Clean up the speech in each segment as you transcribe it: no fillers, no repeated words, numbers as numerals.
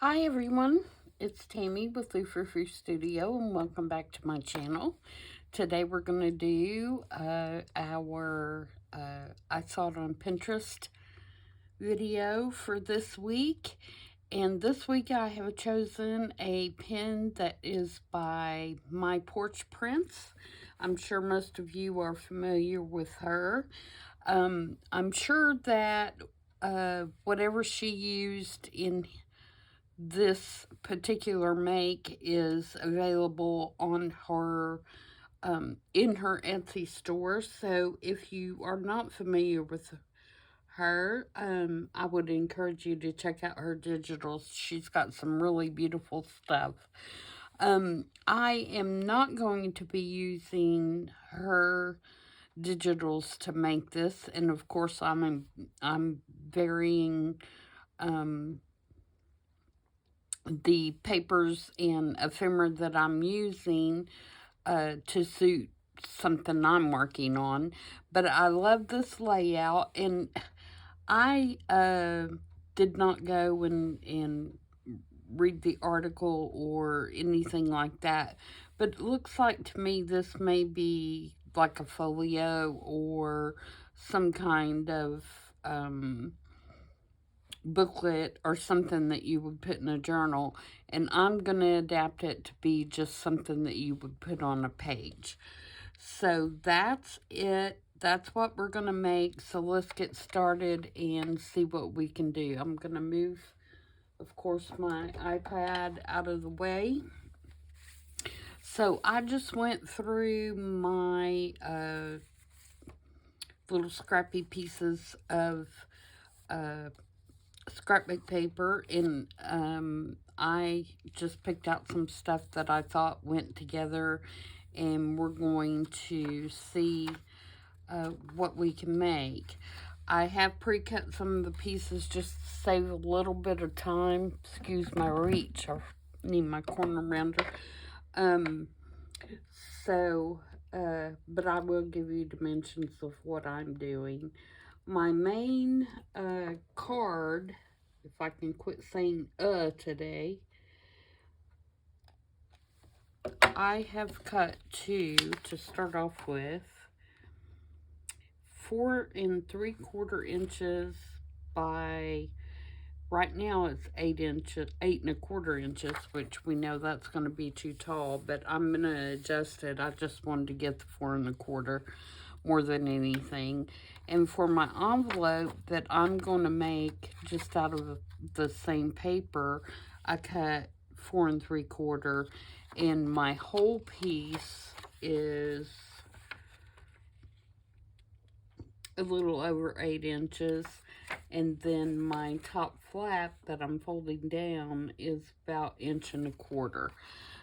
Hi everyone, it's Tammy with Frou-frou Studio and welcome back to my channel. Today we're going to do I saw it on Pinterest video for this week. And this week I have chosen a pen that is by My Porch Prints. I'm sure most of you are familiar with her. I'm sure that whatever she used in this particular make is available on her in her Etsy store. So if you are not familiar with her, I would encourage you to check out her digitals. She's got some really beautiful stuff. I am not going to be using her digitals to make this, and of course I'm varying the papers and ephemera that I'm using to suit something I'm working on. But I love this layout, and I did not go and read the article or anything like that, but it looks like to me this may be like a folio or some kind of booklet or something that you would put in a journal, and I'm going to adapt it to be just something that you would put on a page. So that's it. That's what we're going to make. So let's get started and see what we can do. I'm going to move, of course, my iPad out of the way. So I just went through my little scrappy pieces of scrapbook paper, and I just picked out some stuff that I thought went together, and we're going to see what we can make. I have pre-cut some of the pieces just to save a little bit of time. Excuse my reach, I need my corner rounder. But I will give you dimensions of what I'm doing. My main card, if I can quit saying today, I have cut two to start off with. 4 3/4 inches by, right now it's 8 1/4 inches, which we know that's going to be too tall, but I'm going to adjust it. I just wanted to get the 4 1/4 more than anything. And for my envelope that I'm going to make just out of the same paper, I cut 4 3/4, and my whole piece is a little over 8 inches, and then my top flap that I'm folding down is about 1 1/4 inches.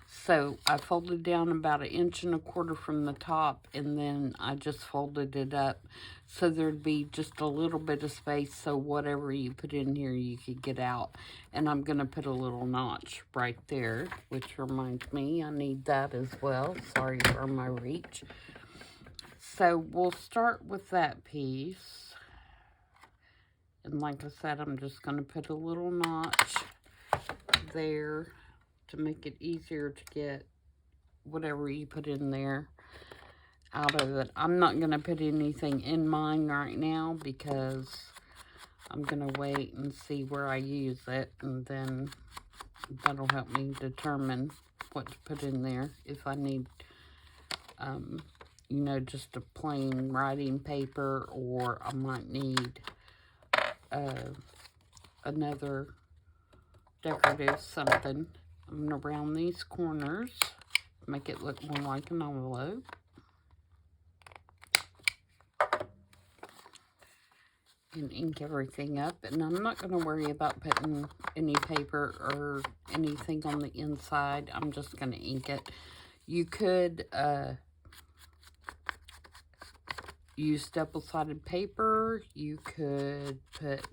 So I folded down about 1 1/4 inches from the top, and then I just folded it up so there'd be just a little bit of space so whatever you put in here you could get out. And I'm going to put a little notch right there, which reminds me I need that as well. Sorry for my reach. So we'll start with that piece. And like I said, I'm just going to put a little notch there to make it easier to get whatever you put in there out of it. I'm not going to put anything in mine right now because I'm going to wait and see where I use it, and then that'll help me determine what to put in there. If I need you know, just a plain writing paper, or I might need another decorative something. I'm going to round these corners, make it look more like an envelope. And ink everything up. And I'm not going to worry about putting any paper or anything on the inside. I'm just going to ink it. You could use double-sided paper. You could put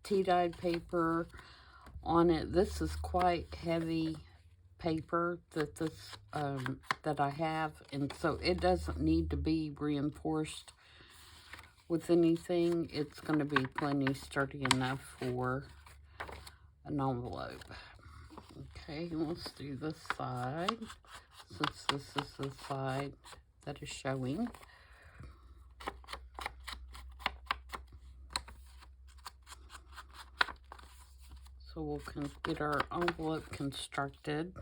tea-dyed paper on it. This is quite heavy paper that I have, and so it doesn't need to be reinforced with anything. It's going to be plenty sturdy enough for an envelope. Okay, let's do this side, since this is the side that is showing. So we'll get our envelope constructed.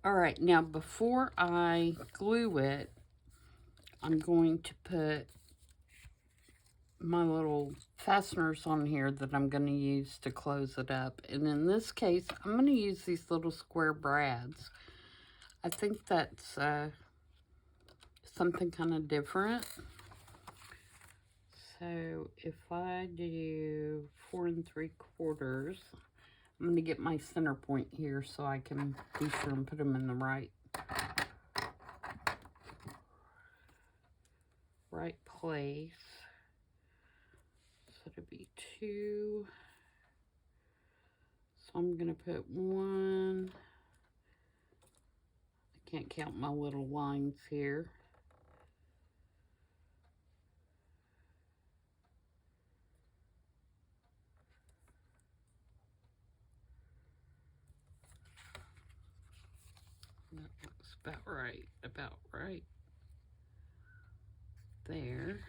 All right, now before I glue it, I'm going to put my little fasteners on here that I'm going to use to close it up. And in this case, I'm going to use these little square brads. I think that's something kind of different. So if I do 4 3/4, I'm going to get my center point here so I can be sure and put them in the right place. So it'll be 2. So I'm going to put 1. I can't count my little lines here. That looks about right there.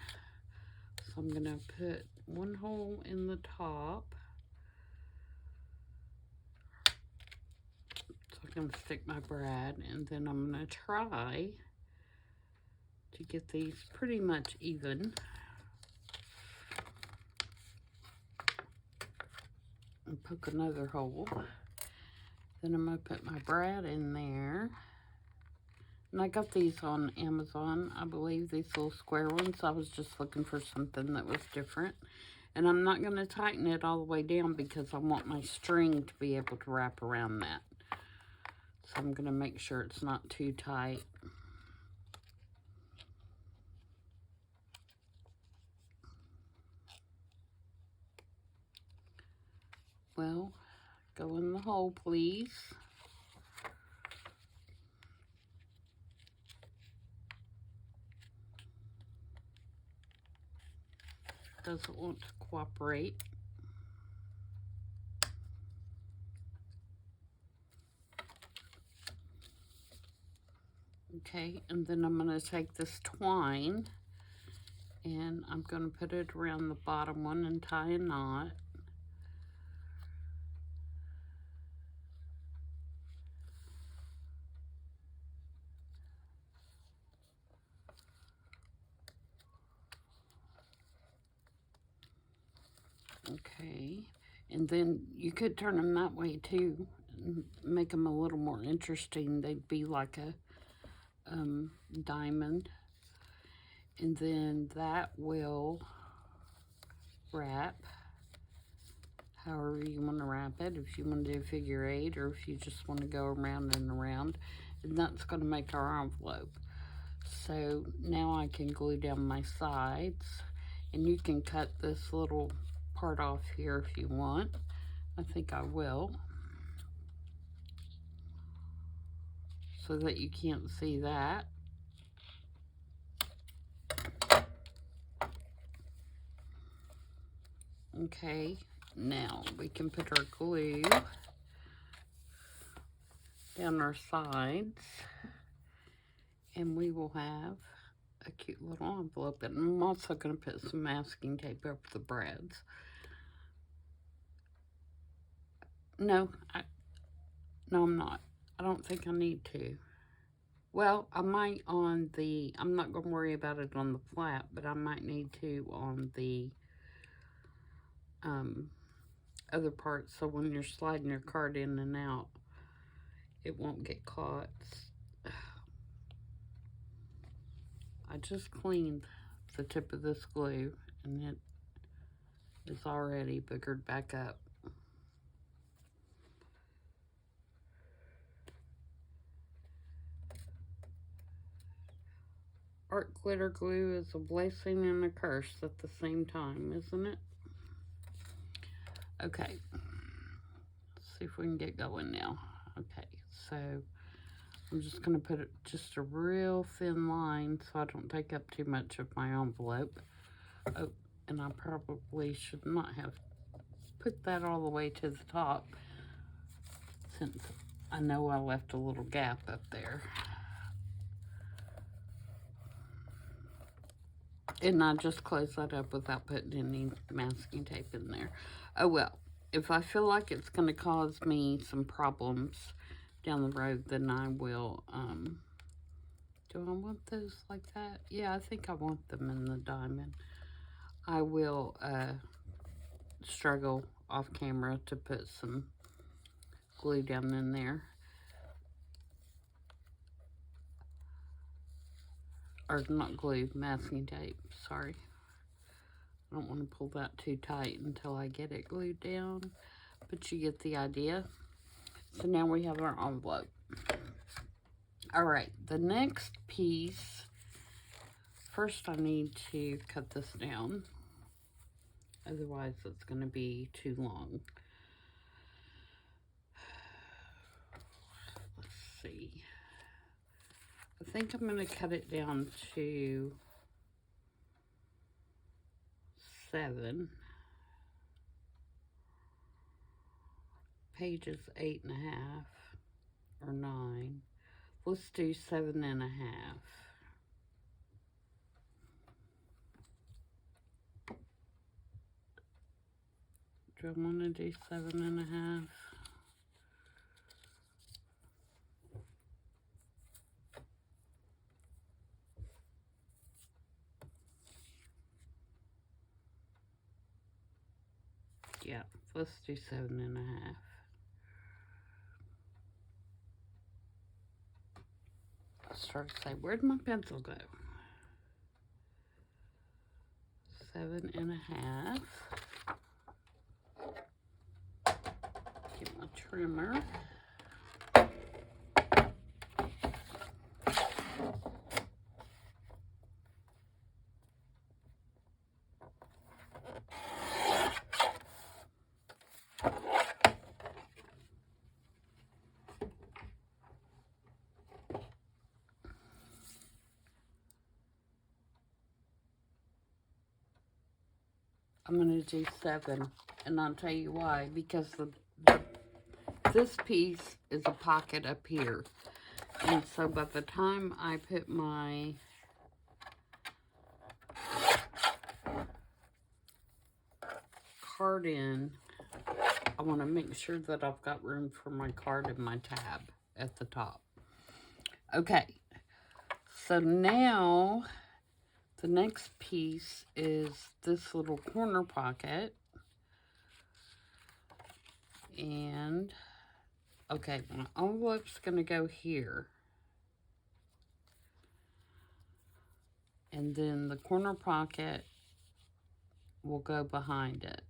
So I'm going to put 1 hole in the top. So I'm going to stick my brad, and then I'm going to try to get these pretty much even. And poke another hole. Then I'm going to put my brad in there. And I got these on Amazon, I believe, these little square ones. I was just looking for something that was different. And I'm not going to tighten it all the way down because I want my string to be able to wrap around that. So I'm going to make sure it's not too tight. Well, go in the hole, please. Doesn't want to cooperate. Okay, and then I'm going to take this twine and I'm going to put it around the bottom one and tie a knot. Okay, and then you could turn them that way too, and make them a little more interesting. They'd be like a diamond, and then that will wrap however you want to wrap it. If you want to do a figure 8, or if you just want to go around and around, and that's going to make our envelope. So now I can glue down my sides, and you can cut this little part off here if you want. I think I will, so that you can't see that. Okay, now we can put our glue down our sides, and we will have a cute little envelope. And I'm also going to put some masking tape over the brads. No, I'm not. I don't think I need to. Well, I might on the, I'm not going to worry about it on the flap, but I might need to on the other parts, so when you're sliding your card in and out, it won't get caught. I just cleaned the tip of this glue, and it is already boogered back up. Art glitter glue is a blessing and a curse at the same time, isn't it? Okay, let's see if we can get going now. Okay, so I'm just going to put it just a real thin line so I don't take up too much of my envelope. Oh, and I probably should not have put that all the way to the top, since I know I left a little gap up there. And I just close that up without putting any masking tape in there. Oh well, if I feel like it's going to cause me some problems down the road, then I will, do I want those like that? Yeah, I think I want them in the diamond. I will, struggle off camera to put some glue down in there. Or not glue, masking tape, sorry. I don't want to pull that too tight until I get it glued down, but you get the idea. So now we have our envelope. All right, the next piece, first I need to cut this down, otherwise it's going to be too long. Let's see. I think I'm going to cut it down to 7. Pages 8.5 or 9. Let's do 7.5. Do I want to do 7.5? Yeah, let's do 7.5. I start to say, where'd my pencil go? 7.5. Get my trimmer. I'm going to do 7, and I'll tell you why, because this piece is a pocket up here, and so by the time I put my card in, I want to make sure that I've got room for my card and my tab at the top. Okay, so now the next piece is this little corner pocket. And, okay, my envelope's going to go here. And then the corner pocket will go behind it.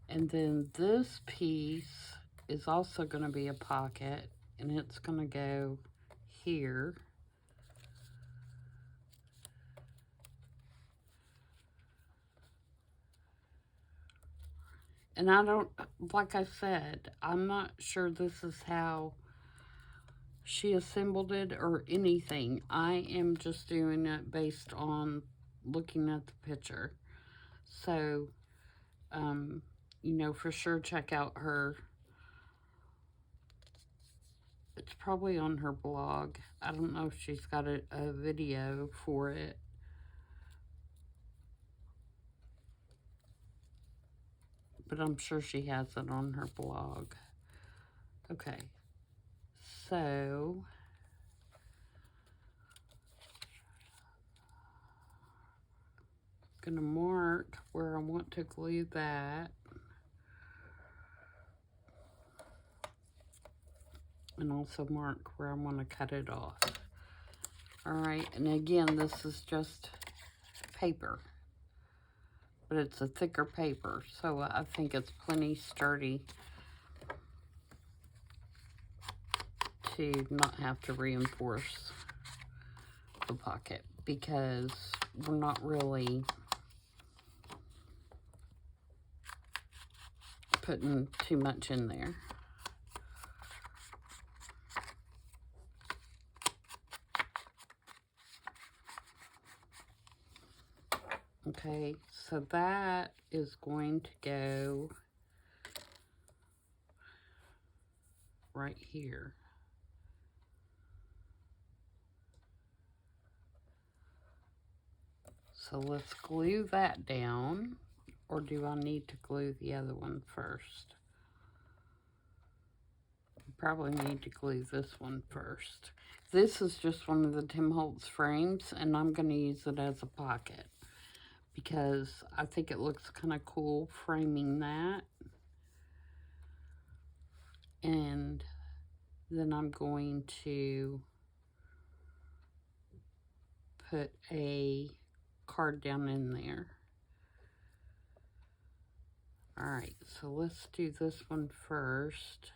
And then this piece is also going to be a pocket, and it's going to go here. And I don't, like I said, I'm not sure this is how she assembled it or anything. I am just doing it based on looking at the picture. So, you know, for sure check out her. It's probably on her blog. I don't know if she's got a video for it. But I'm sure she has it on her blog. Okay. So, I'm going to mark where I want to glue that. And also mark where I want to cut it off. Alright, and again, this is just paper. But it's a thicker paper, so I think it's plenty sturdy to not have to reinforce the pocket, because we're not really putting too much in there. Okay, so that is going to go right here. So let's glue that down, or do I need to glue the other one first? Probably need to glue this one first. This is just one of the Tim Holtz frames, and I'm going to use it as a pocket because I think it looks kind of cool framing that. And then I'm going to put a card down in there. Alright, so let's do this one first.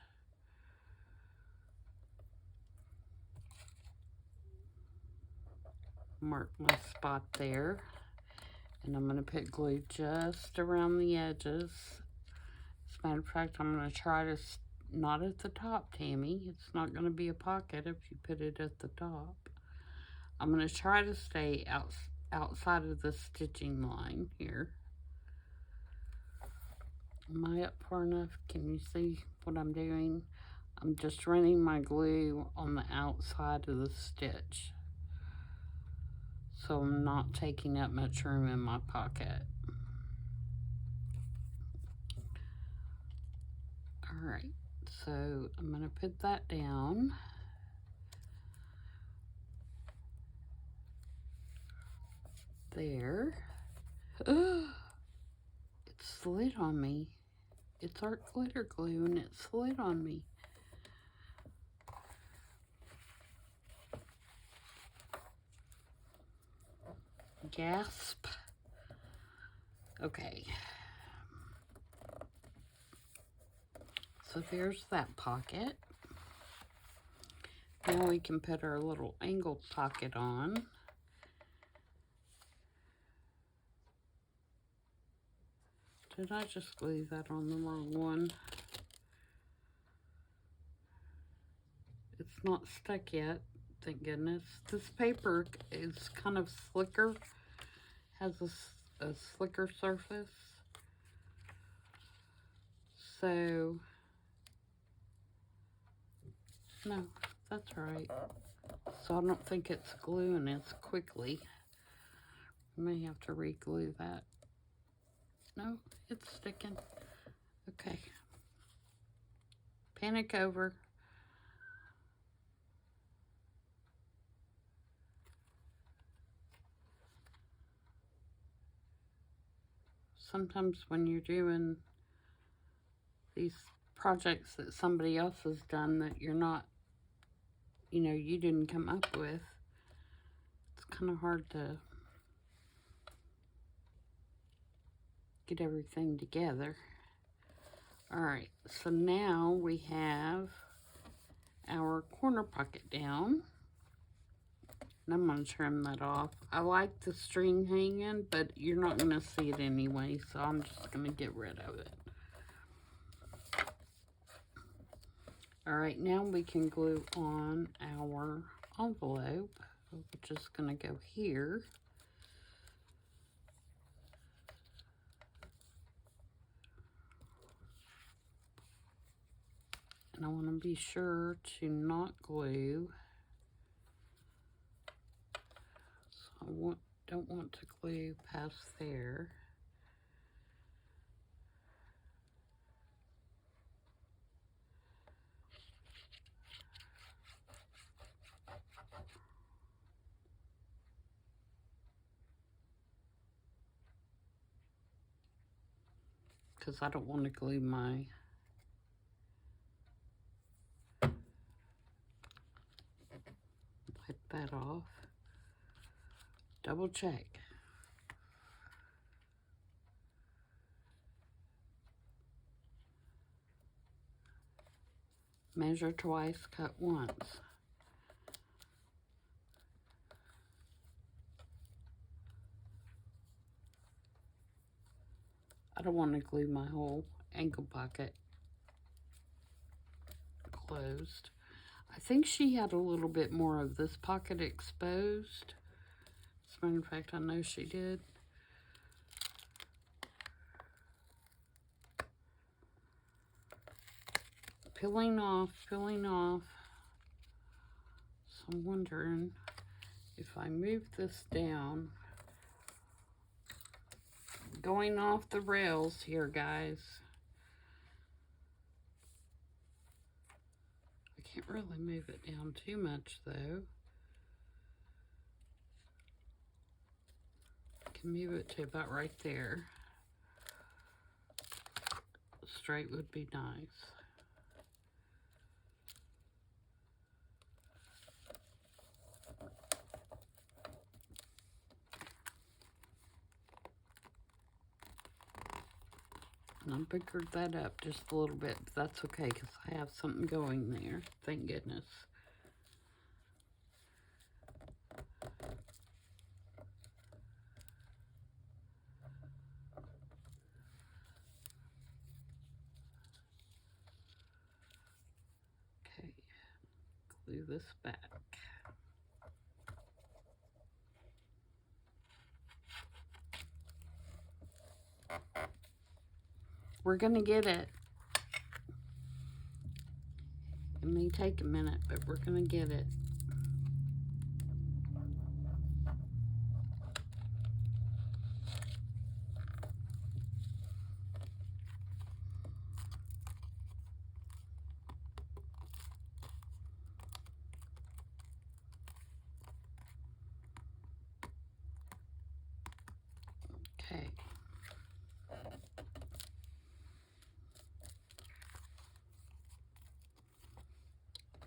Mark my spot there. And I'm going to put glue just around the edges. As a matter of fact, I'm going to try to, not at the top, Tammy. It's not going to be a pocket if you put it at the top. I'm going to try to stay outside of the stitching line here. Am I up far enough? Can you see what I'm doing? I'm just running my glue on the outside of the stitch, so I'm not taking up much room in my pocket. Alright, so I'm going to put that down. There. It slid on me. It's art glitter glue and it slid on me. Gasp. Okay. So there's that pocket. Now we can put our little angled pocket on. Did I just glue that on the wrong one? It's not stuck yet, thank goodness. This paper is kind of slicker, has a slicker surface. So, no, that's right. So I don't think it's gluing as quickly. I may have to re-glue that. No, it's sticking. Okay. Panic over. Sometimes when you're doing these projects that somebody else has done that you're not, you didn't come up with, it's kind of hard to get everything together. Alright, so now we have our corner pocket down. And I'm going to trim that off. I like the string hanging, but you're not going to see it anyway, so I'm just going to get rid of it. Alright, now we can glue on our envelope, which is going to go here. And I want to be sure to not glue. So I don't want to glue past there. Because I don't want to glue my wipe that off. Double check. Measure twice, cut once. I don't want to glue my whole ankle pocket closed. I think she had a little bit more of this pocket exposed. As a matter of fact, I know she did. peeling off, peeling off. So I'm wondering if I move this down, going off the rails here, guys. I can't really move it down too much, though. I can move it to about right there. Straight would be nice. And I bickered that up just a little bit, but that's okay because I have something going there. Thank goodness. Okay, glue this back. We're gonna get it. It may take a minute, but we're gonna get it. Okay.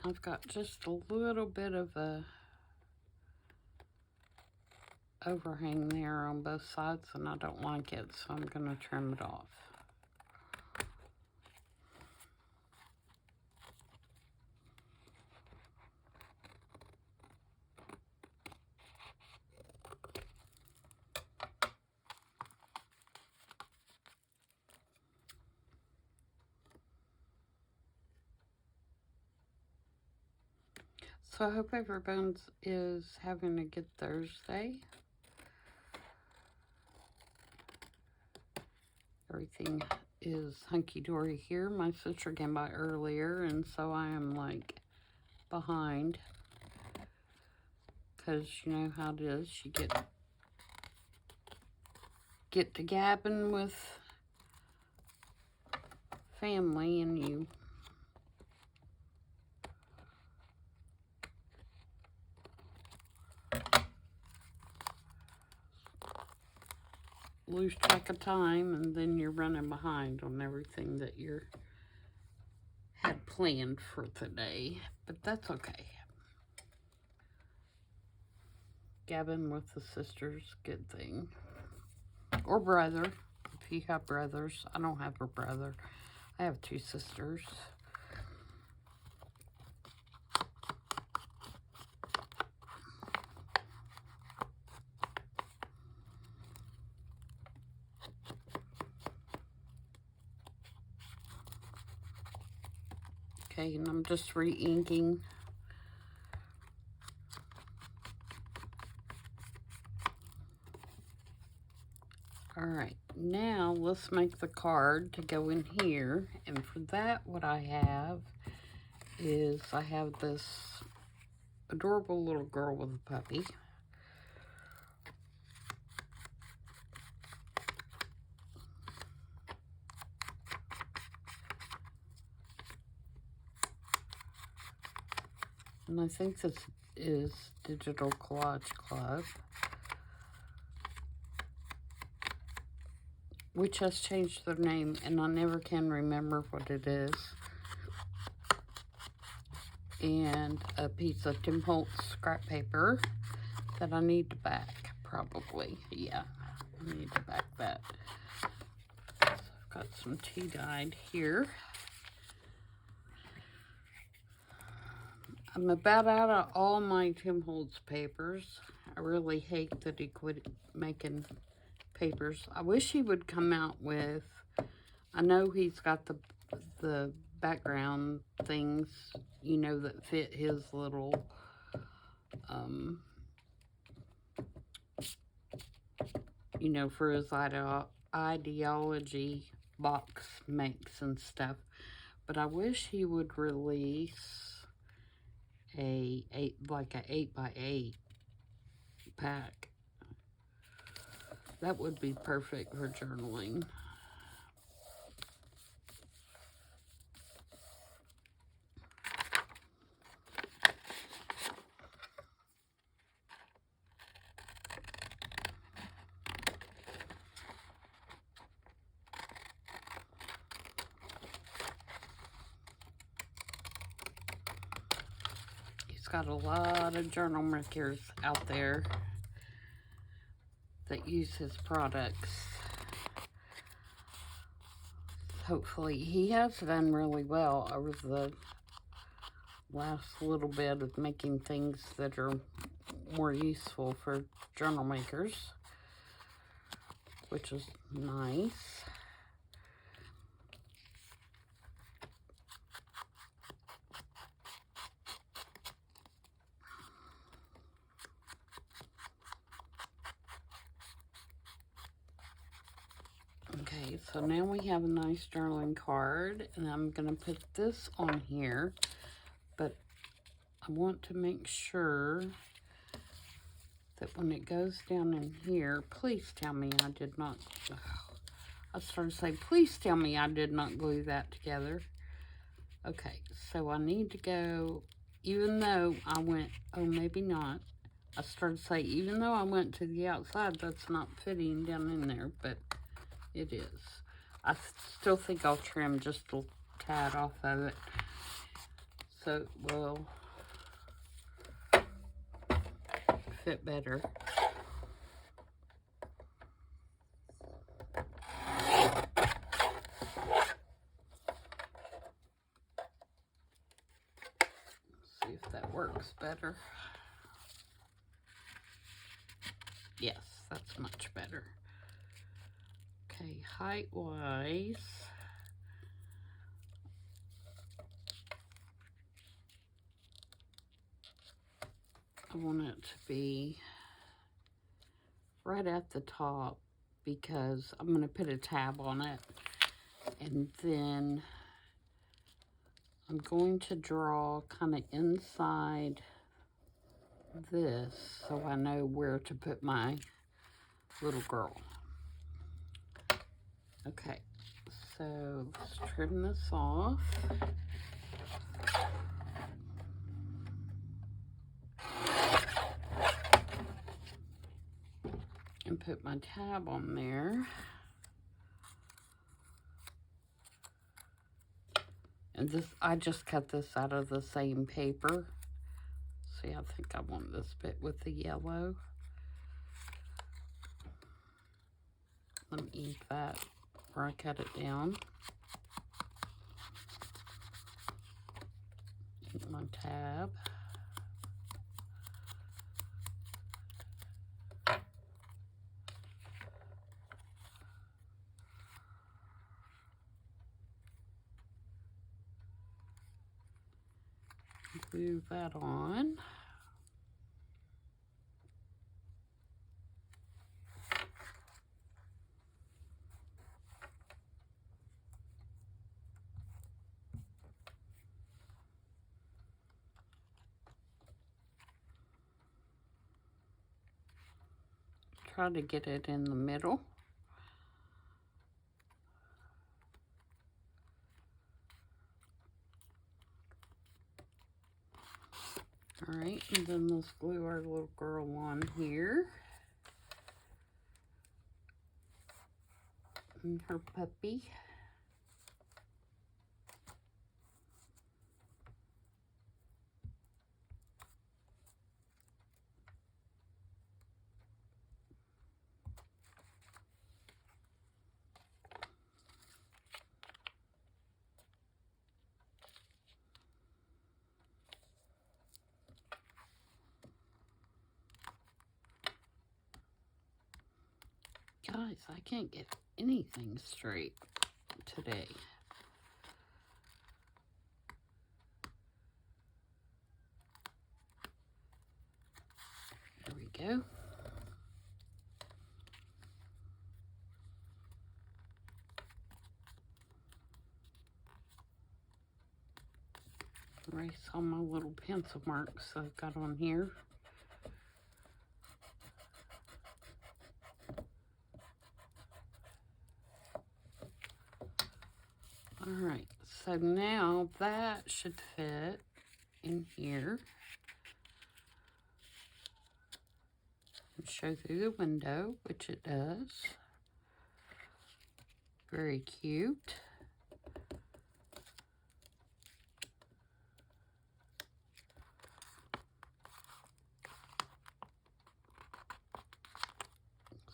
I've got just a little bit of a overhang there on both sides, and I don't like it, so I'm going to trim it off. So I hope everyone is having a good Thursday. Everything is hunky-dory here. My sister came by earlier, and so I am, like, behind. Because you know how it is. You get to gabbing with family, and you lose track of time, and then you're running behind on everything that you had planned for today. But that's okay. Gabbing with the sisters, good thing. Or brother, if you have brothers. I don't have a brother. I have 2 sisters. Okay, and I'm just re-inking. Alright, now let's make the card to go in here. And for that, what I have is I have this adorable little girl with a puppy. And I think this is Digital Collage Club, which has changed their name, and I never can remember what it is. And a piece of Tim Holtz scrap paper that I need to back, probably. Yeah, I need to back that. So I've got some tea dyed here. I'm about out of all my Tim Holtz papers. I really hate that he quit making papers. I wish he would come out with, I know he's got the background things, you know, that fit his little, you know, for his ideology box makes and stuff. But I wish he would release like a 8x8 pack. That would be perfect for journaling. Got a lot of journal makers out there that use his products. Hopefully, he has done really well over the last little bit of making things that are more useful for journal makers, which is nice. Okay, so now we have a nice journaling card, and I'm going to put this on here, but I want to make sure that when it goes down in here, please tell me I did not, I started to say, please tell me I did not glue that together. Okay, so I need to go, even though I went, oh, maybe not. I started to say, even though I went to the outside, that's not fitting down in there, but it is. I still think I'll trim just a tad off of it. So it will fit better. See if that works better. Yes, that's much better. Okay, height-wise, I want it to be right at the top because I'm going to put a tab on it. And then I'm going to draw kind of inside this so I know where to put my little girl. Okay, so let's trim this off. And put my tab on there. And this, I just cut this out of the same paper. See, I think I want this bit with the yellow. Let me ink that where I cut it down. Ink my tab. Glue that on. Try to get it in the middle. All right, and then let's glue our little girl on here. And her puppy. Guys, I can't get anything straight today. There we go. erase all my little pencil marks I've got on here. Alright, so now that should fit in here. And show through the window, which it does. Very cute.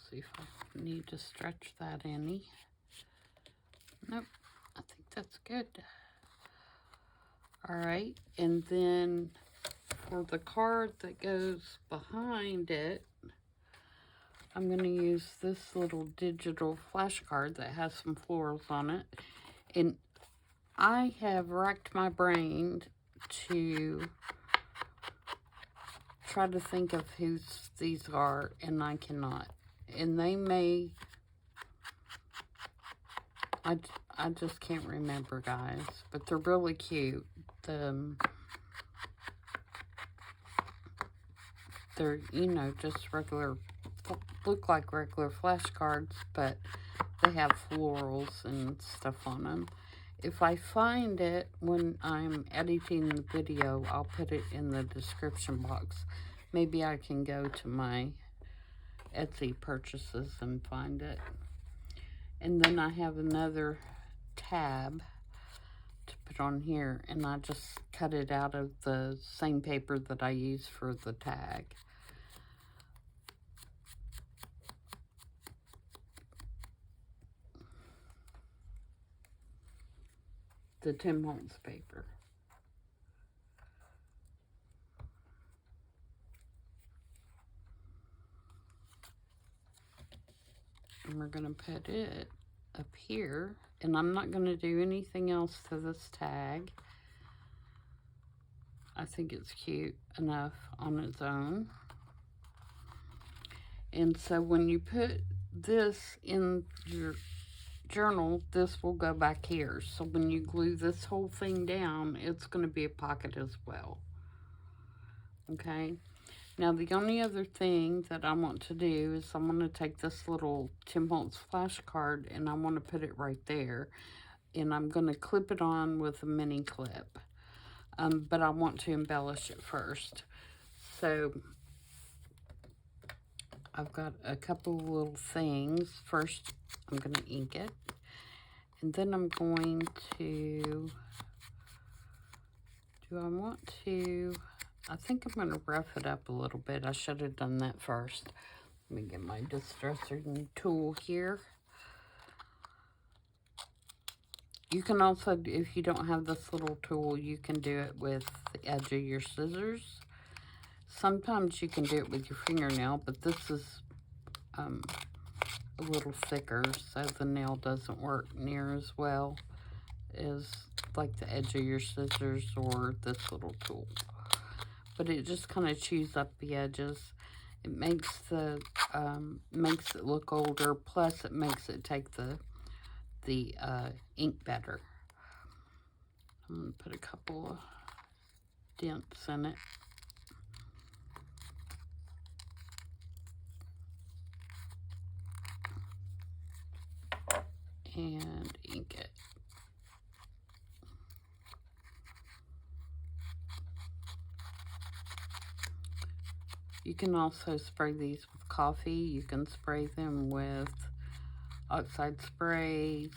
See if I need to stretch that any. Nope, I think that's good. All right, and then for the card that goes behind it, I'm going to use this little digital flashcard that has some florals on it. And I have racked my brain to try to think of whose these are, and I cannot. And they may, I just can't remember, guys, but they're really cute. They're, you know, just regular, look like regular flashcards, but they have florals and stuff on them. If I find it when I'm editing the video, I'll put it in the description box. Maybe I can go to my Etsy purchases and find it. And then I have another tab to put on here, and I just cut it out of the same paper that I use for the tag. The Tim Holtz paper. And we're going to put it up here, and I'm not going to do anything else to this tag. I think it's cute enough on its own. And so when you put this in your journal, this will go back here. So when you glue this whole thing down, it's going to be a pocket as well. Okay. Now the only other thing that I want to do is I'm going to take this little Tim Holtz flashcard and I want to put it right there. And I'm going to clip it on with a mini clip. But I want to embellish it first. So I've got a couple of little things. First, I'm going to ink it. And then I'm going to, I think I'm going to rough it up a little bit. I should have done that first. Let me get my distressing tool here. You can also, if you don't have this little tool, you can do it with the edge of your scissors. Sometimes you can do it with your fingernail, but this is a little thicker, so the nail doesn't work near as well as like the edge of your scissors or this little tool. But it just kind of chews up the edges. It makes the makes it look older, plus it makes it take the ink better. I'm going to put a couple of dents in it. And ink it. You can also spray these with coffee. You can spray them with oxide sprays.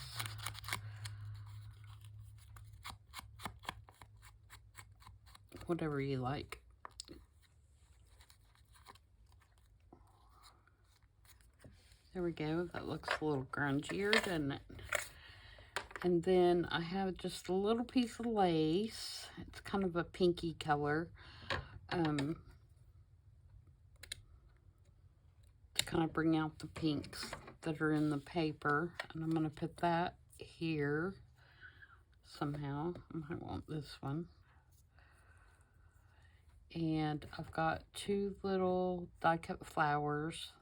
Whatever you like. There we go. That looks a little grungier, doesn't it? And then I have just a little piece of lace. It's kind of a pinky color. To kind of bring out the pinks that are in the paper. And I'm going to put that here somehow. I might want this one. And I've got two little die-cut flowers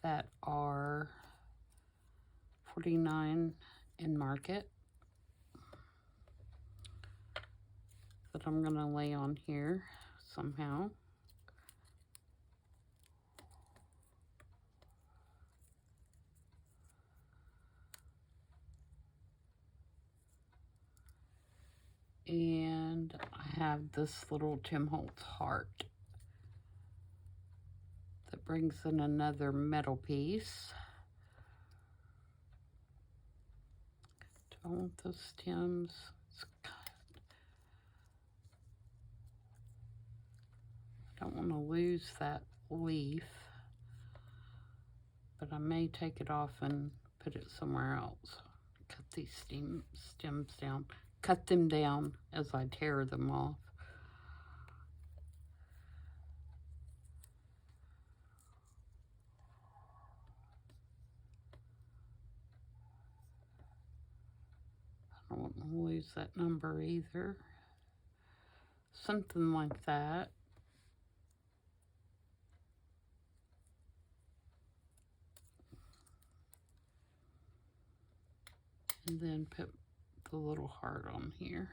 that are $49 in Market. that I'm going to lay on here somehow. And I have this little Tim Holtz heart that brings in another metal piece. Do I want those stems? I don't want to lose that leaf, but I may take it off and put it somewhere else. Cut these stems down. Cut them down as I tear them off. I don't want to lose that number either. Something like that. And then put the little heart on here.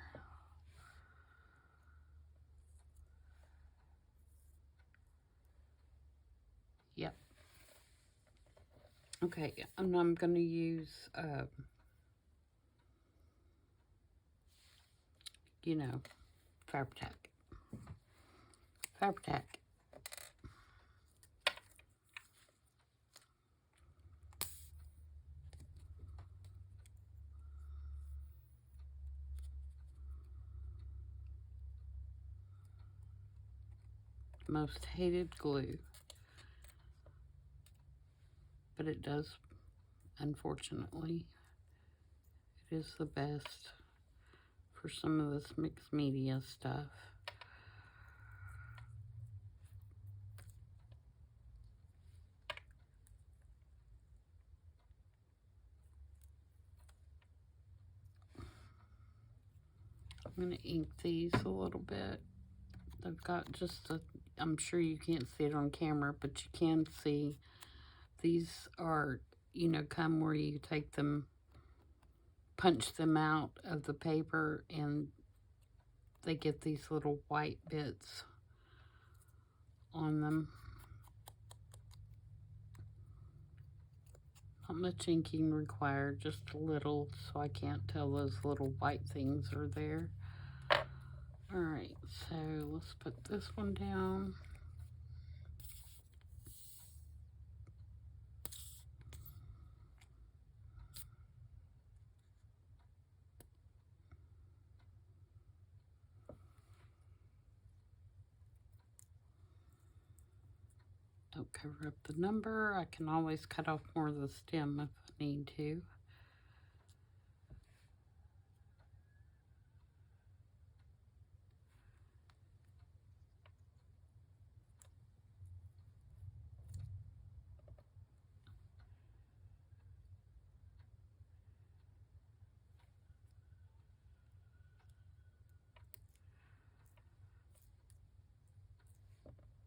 Yep. Okay, and I'm going to use, you know, Fabri-Tac. Fabri-Tac. Most hated glue. But it does, unfortunately. It is the best for some of this mixed media stuff. I'm going to ink these a little bit. They've got just a, I'm sure you can't see it on camera, but you can see these are, you know, come where you take them, punch them out of the paper, and they get these little white bits on them. Not much inking required, just a little, so I can't tell those little white things are there. Alright, so let's put this one down. Don't cover up the number. I can always cut off more of the stem if I need to.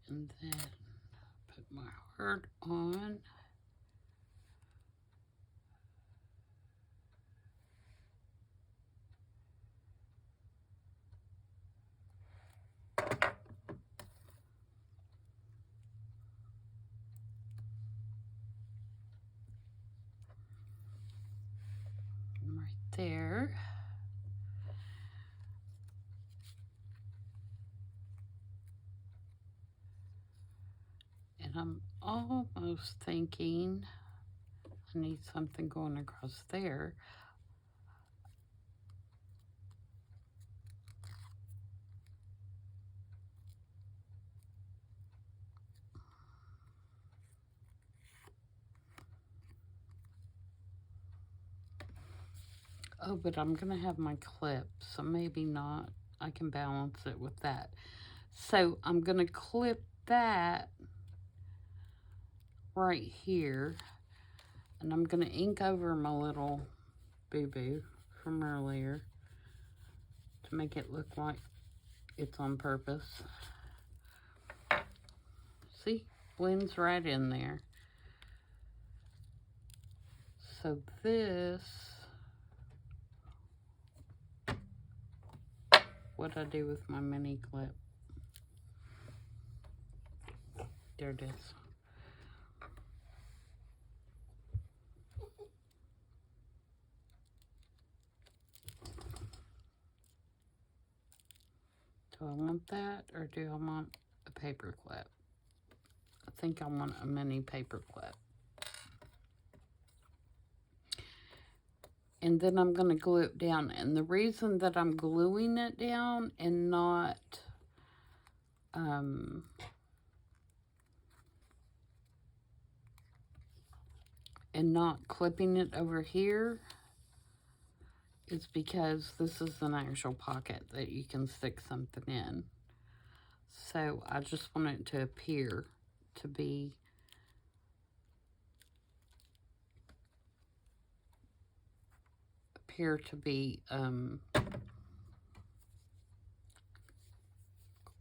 And then put my heart on. Right there. And I'm almost thinking I need something going across there. Oh, but I'm going to have my clip, so maybe not. I can balance it with that. So I'm going to clip that right here. And I'm going to ink over my little boo-boo from earlier to make it look like it's on purpose. See? Blends right in there. So this what I do with my mini clip. There it is. Do I want that, or do I want a paper clip? I think I want a mini paper clip. And then I'm going to glue it down. And the reason that I'm gluing it down and not clipping it over here is because this is an actual pocket that you can stick something in. So I just want it to appear to be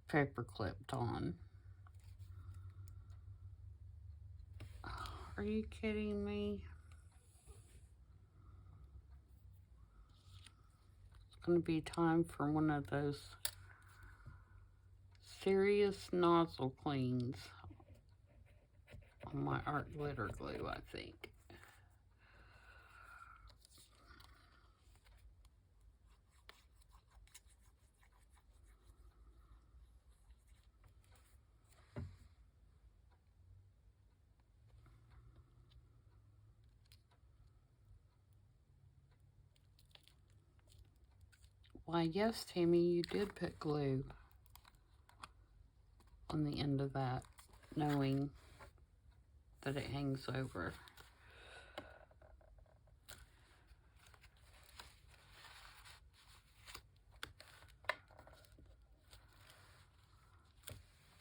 paper clipped on. Are you kidding me? It's going to be time for one of those serious nozzle cleans on my art glitter glue, I think. Why, yes, Tammy, you did put glue on the end of that, knowing that it hangs over.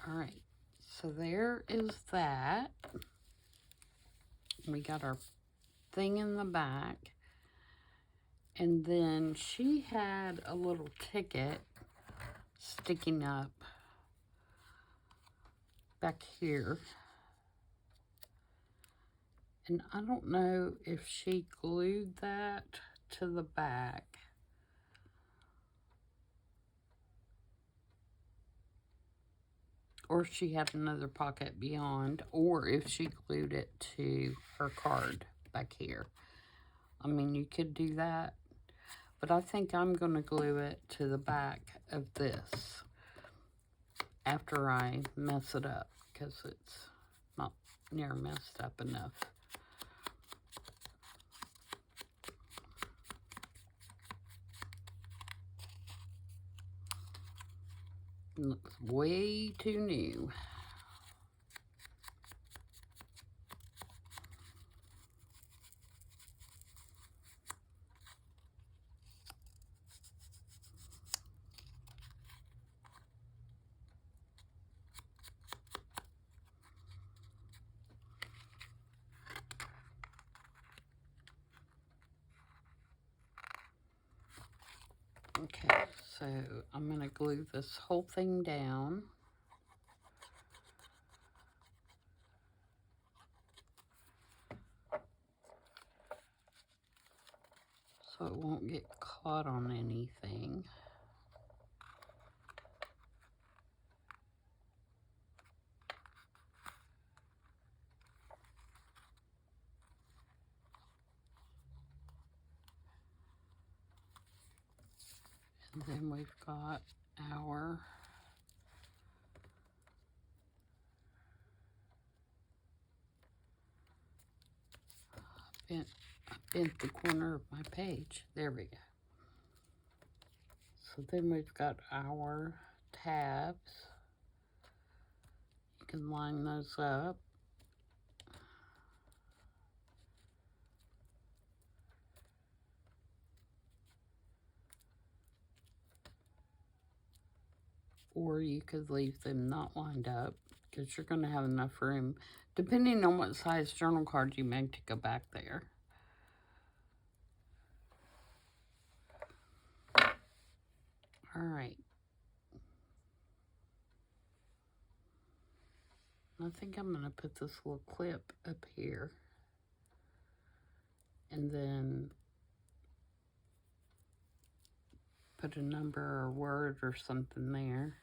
All right, so there is that. We got our thing in the back. And then she had a little ticket sticking up back here. And I don't know if she glued that to the back. Or she had another pocket beyond. Or if she glued it to her card back here. I mean, you could do that. But I think I'm going to glue it to the back of this after I mess it up, because it's not near messed up enough. It looks way too new. Okay, so I'm going to glue this whole thing down. So it won't get caught on anything. And then we've got our I bent the corner of my page. There we go. So then we've got our tabs. You can line those up. Or you could leave them not lined up, because you're going to have enough room, depending on what size journal card you make, to go back there. All right. I think I'm going to put this little clip up here. And then put a number or word or something there.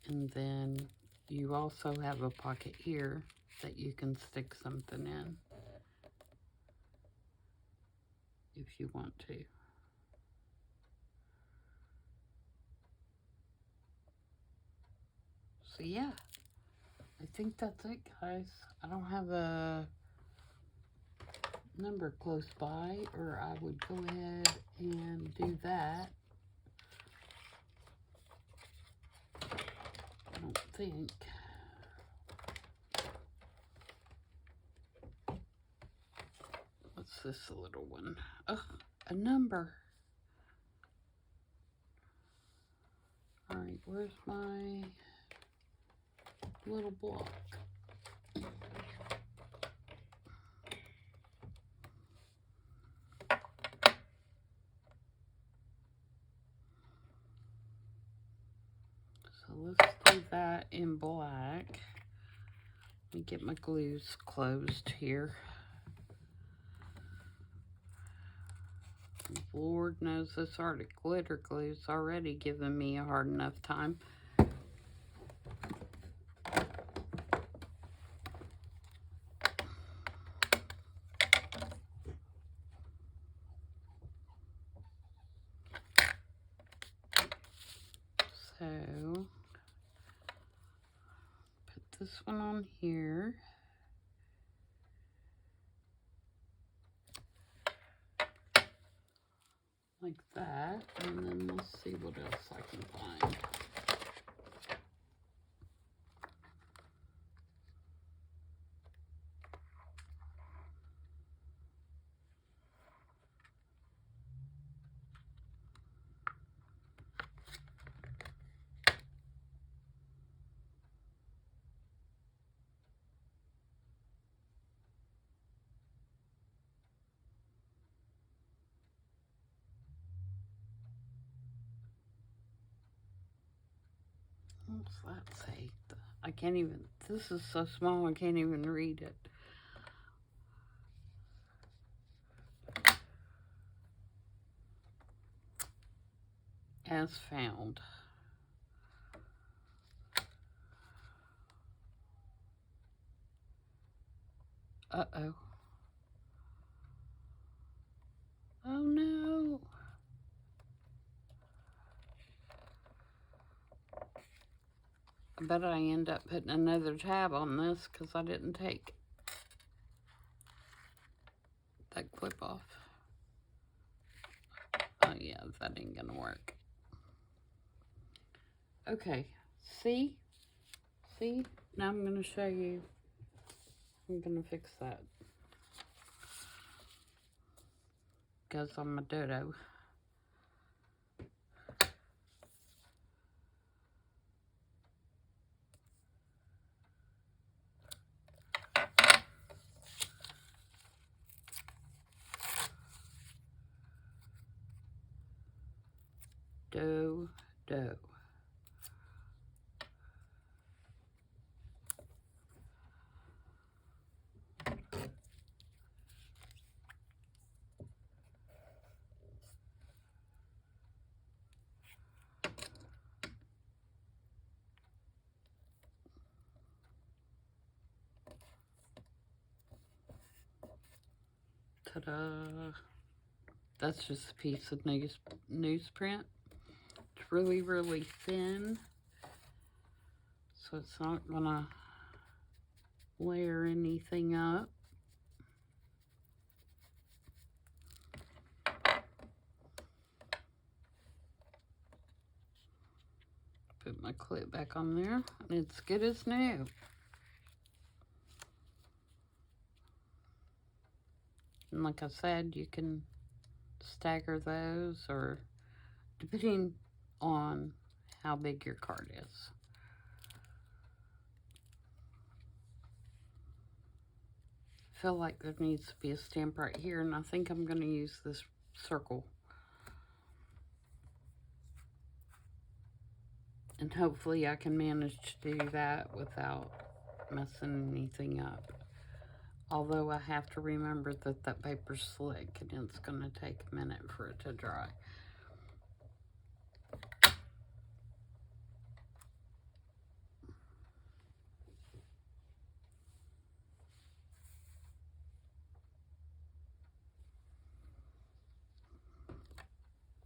And then you also have a pocket here that you can stick something in if you want to. So yeah, I think that's it, guys. I don't have a number close by, or I would go ahead and do that. I don't think. What's this little one? Ugh, a number. Alright, where's my little block? So let's do that in black. Let me get my glues closed here. Lord knows this Arctic glitter glue's already given me a hard enough time. So, put this one on here. Like that, and then let's see what else I can find. What's that say? I can't even, this is so small I can't even read it. As found. Uh-oh. Oh no. I bet I end up putting another tab on this because I didn't take that clip off. Oh yeah, that ain't gonna work. Okay, see? See? Now I'm gonna show you. I'm gonna fix that. Because I'm a dodo. Do. Ta-da. That's just a piece of newsprint. It's really, really thin. So it's not gonna layer anything up. Put my clip back on there, and it's good as new. And like I said, you can stagger those, or depending on how big your card is. I feel like there needs to be a stamp right here, and I think I'm going to use this circle. And hopefully I can manage to do that without messing anything up. Although I have to remember that that paper's slick and it's going to take a minute for it to dry.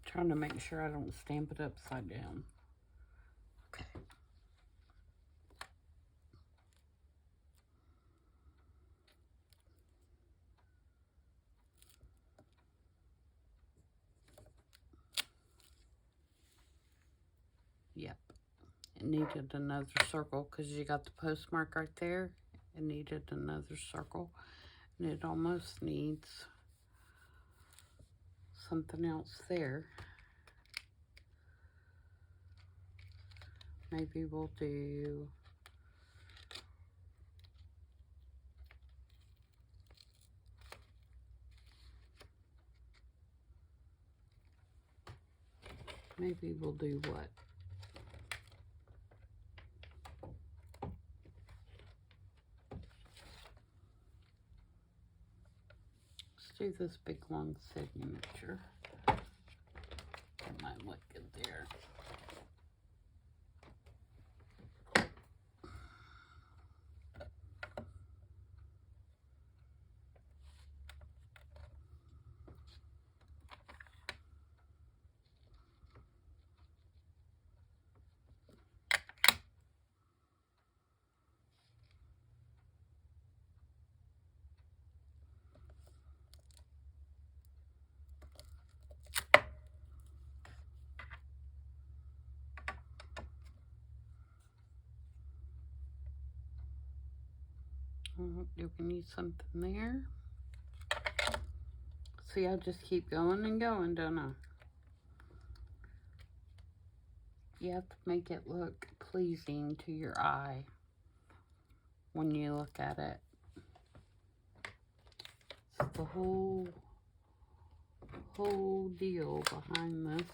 Trying to make sure I don't stamp it upside down. Okay. Yep. It needed another circle because you got the postmark right there. It needed another circle. And it almost needs something else there. Maybe we'll do what? Let's do this big long signature. That might look good there. Do we need something there? See, I just keep going and going, don't I? You have to make it look pleasing to your eye when you look at it. It's the whole deal behind this.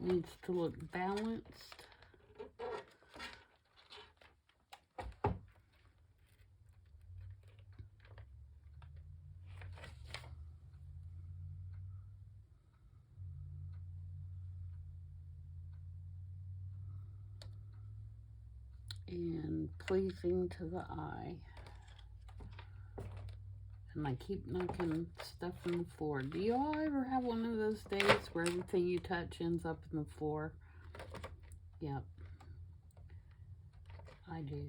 Needs to look balanced. And pleasing to the eye. And I keep knocking stuff on the floor. Do y'all ever have one of those days where everything you touch ends up in the floor? Yep. I do.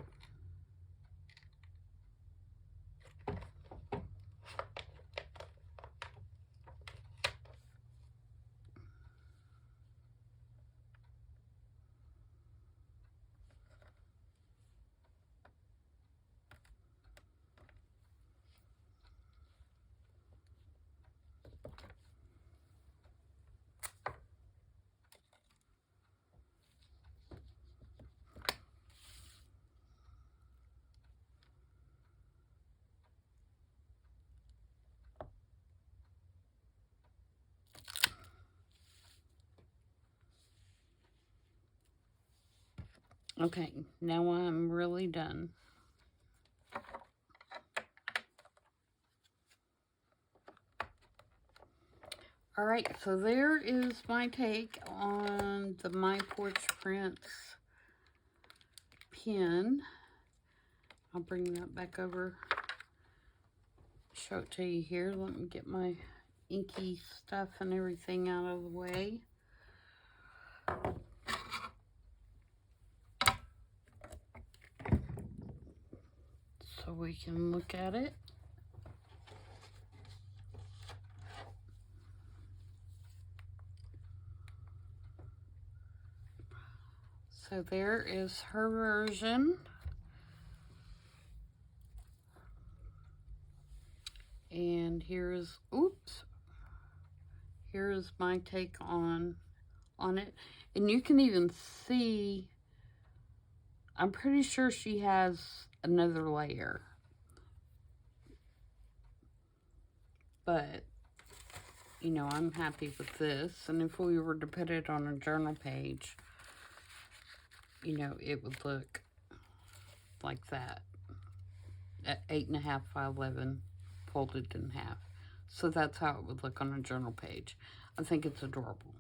Okay, now I'm really done. Alright, so there is my take on the My Porch Prints pen. I'll bring that back over, show it to you here. Let me get my inky stuff and everything out of the way. So we can look at it. So there is her version. And here's, oops, here's my take on it. And you can even see, I'm pretty sure she has another layer. But, you know, I'm happy with this. And if we were to put it on a journal page, you know, it would look like that. At 8.5 by 11, folded in half. So that's how it would look on a journal page. I think it's adorable.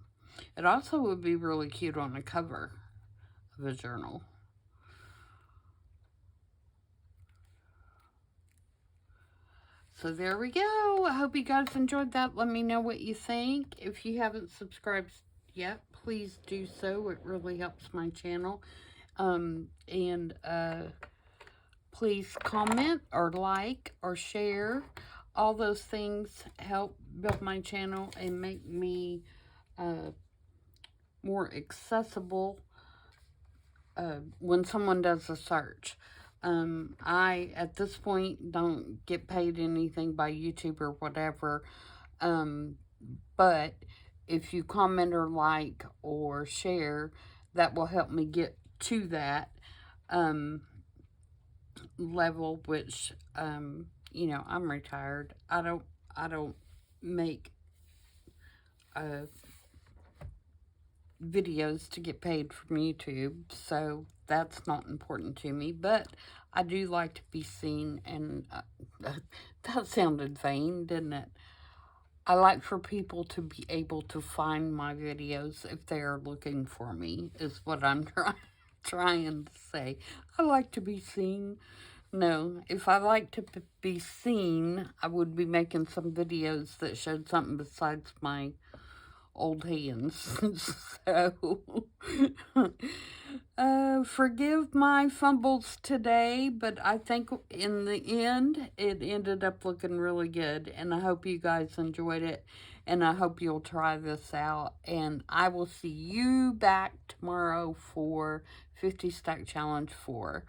It also would be really cute on a cover of a journal. So there we go. I hope you guys enjoyed that. Let me know what you think. If you haven't subscribed yet, please do so. It really helps my channel. And please comment or like or share. All those things help build my channel and make me more accessible when someone does a search. I, at this point, don't get paid anything by YouTube or whatever, but if you comment or like or share, that will help me get to that level, which, you know, I'm retired. I don't make videos to get paid from YouTube, so that's not important to me, but I do like to be seen, and that sounded vain, didn't it? I like for people to be able to find my videos if they are looking for me, is what I'm trying to say. I like to be seen. No, if I like to be seen, I would be making some videos that showed something besides my old hands. So, forgive my fumbles today, but I think in the end, it ended up looking really good, and I hope you guys enjoyed it, and I hope you'll try this out, and I will see you back tomorrow for 50 Stack Challenge 4.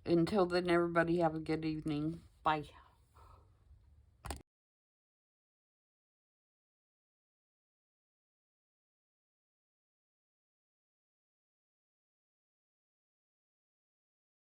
Until then, everybody have a good evening. Bye.